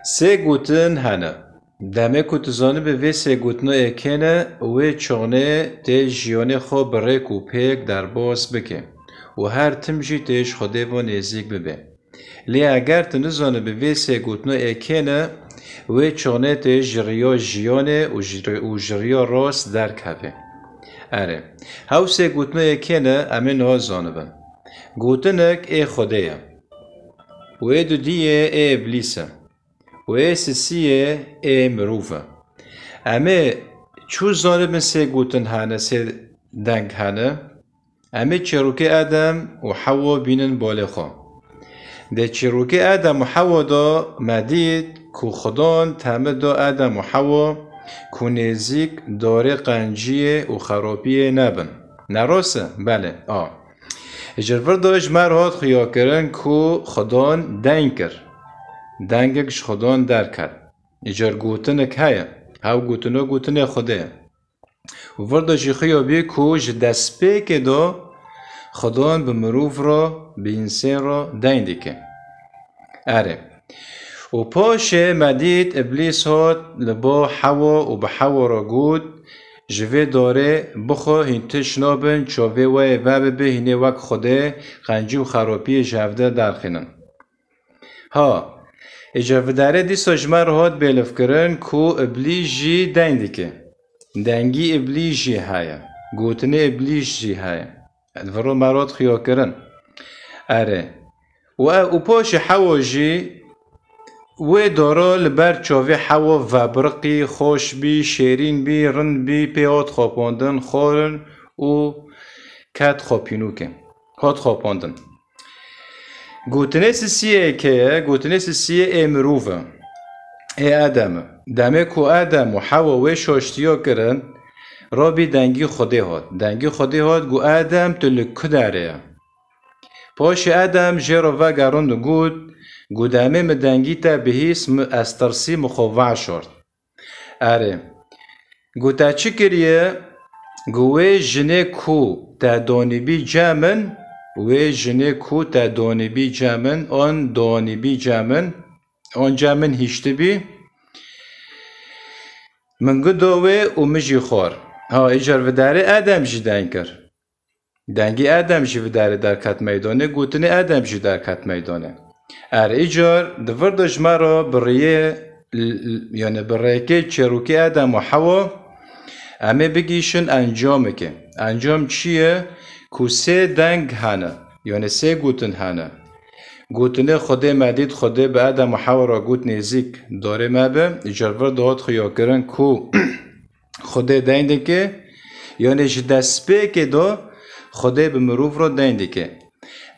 سه گوتن هنه دمه که تزانه به وی سه گوتنو اکنه وی چونه تی جیانه خو بریک و پیک در باز بکه و هر تمجی تیش خوده و نزیک ببه. لی اگر تنزانه به وی سه گوتنو اکنه وی چونه تی جریا جیانه و جریا راست درک هفه. اره هاو سه گوتنو اکنه امه نها زانه بن. گوتنک ای خوده یم. و ای دو دیه ای ابلیسه. و ای سیه ای مروفه. امه چو زانه بن سه گوتن هنه سه دنگ هنه امه چروکه آدم و حوا بینن باله خواه. ده چروکه آدم و حوا دا مدید که خدان تمه دا آدم و حوا که نزیک داره قنجیه و خرابیه نبن. نراسه؟ بله. اجرور داشت مرهات خیا کرن که خدان دنگ کر. دنگش خدان در کرد. اجر گوتنک هیا. هاو گوتنو گوتنه خوده. و ورده جی خیا بی که جدست پیک دا خدان به مروف را به انسان را دنگ دیگه. اره. و پاش مدید ابلیس هات لبا حوا و به حوا را گود جوه داره بخو هنتش نابن چاوه و به هنه وک خوده قنجی و خرابی جوده درخینن. اجاوه داره دیسا جمع رو هات بیلف کرن که ابلیس جی دنگ دیگه. دنگی ابلیس جی هایا. گوتنه ابلیس جی هایا. ادورو مرات خیا کرن. اره. و پاش حوا جی و داره لبر چاوه حوا و برقی خوش بی شیرین بی رند بی پیات خواباندن خورن و کت خوابینو که کت خواباندن گوتنه سیه که گوتنه سیه ای مروفه ای آدم دمه که آدم و حوا و شاشتیا کرن را بی دنگی خوده هاد گو آدم تلکه داره پاش آدم جرا و گرند گود گودامه مدنگی تا بهیس استرسی مخوع شد. اره. گوتا چی کریه؟ گوه جنه کو تا دانبی جامن و جنه کو تا دانبی جامن آن دانبی جامن آن جامن هیشته بی من گدوه و مجی خور. ایجار و داره آدم جی دنگ کر. دنگی آدم جی و داره در کت میدانه گوتنه آدم جی در کت میدانه. ایجار دور دجمه را بریه یعنی بریه که چروکی آدم و حوا همه بگیشن انجامه که انجام چیه؟ که سه دنگ هنه یعنی سه گوتن هنه گوتنه خوده مدید خوده به آدم و حوا را گوت نزیک داره مبه ایجار ور داد خیا کرن که خوده دنده که یعنی دست به که دا خوده به مروف را دنده که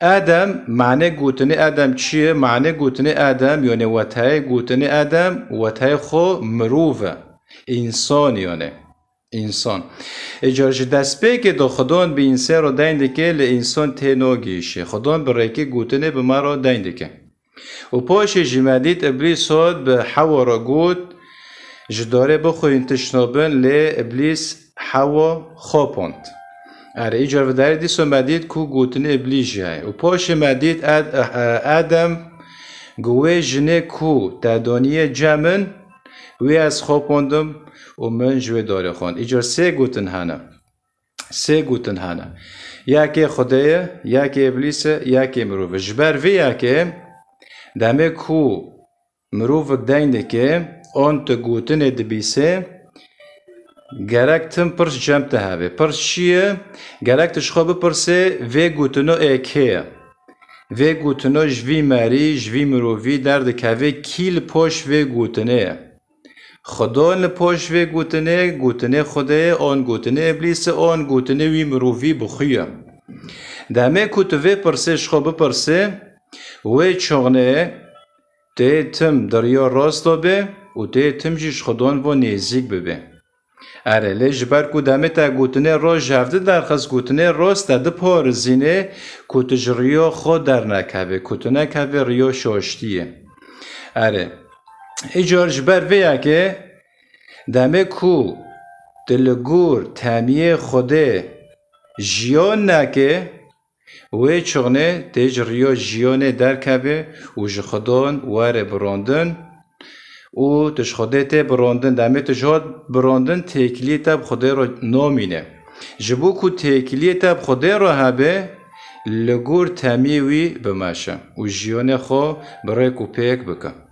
آدم معنی گوتنه آدم چیه؟ معنی گوتنه آدم یعنی وطای گوتنه آدم وطای خو مروفه انسان یعنی انسان اجارش دست به که دا خدان به انسان را دینده که لانسان تناگیشه خدان برای که گوتنه به ما را دینده که و پاش جمدید ابلیس هاد به حوا را گود جداره بخو انتشنابن لی ابلیس حوا خواباند اره ایجار و داره دیسو مدید که گوتنه ابلیس جای و پاش مدید آدم گوه جنه که تدانیه جمن وی از خواباندم و من جوه داره خوند ایجار سه گوتن هنه یکی خدایه یکی ابلیسه یکی مروفه جبر وی یکی دمه که مروفه دینده که آن تا گوتنه دبیسه گرک تم پرس جمع تهوه پرس چیه؟ گرک تشخواه بپرسه وی گوتنو ایکه وی گوتنو جوی مری جوی مروفی درد که وی کیل پاش وی گوتنه خدا پاش وی گوتنه خوده آن گوتنه ابلیس آن گوتنه وی مروفی بخویه دمه کتو وی پرسه شخواه بپرسه وی چغنه ته تم دریا راست به و ته تم جیش خدان و نیزیک ببه اره لیج بر کدامه تا گوتنه را جفته در خواست گوتنه راست ده پار زینه کتج ریا خود در نکوه کتنه کوه ریا شاشتیه اره ایجارج بر ویا که دمه کو دلگور تامیه خوده جیان نکه وی چغنه تیج ریا جیانه در کوه و جخدان واره براندن و تش خدا ته براندن دمه تجاد براندن تکلیه تب خدا رو نامینه جبو کو تکلیه تب خدا رو هبه لگور تمیوی بماشه و جیانه خو برای کو پیک بکن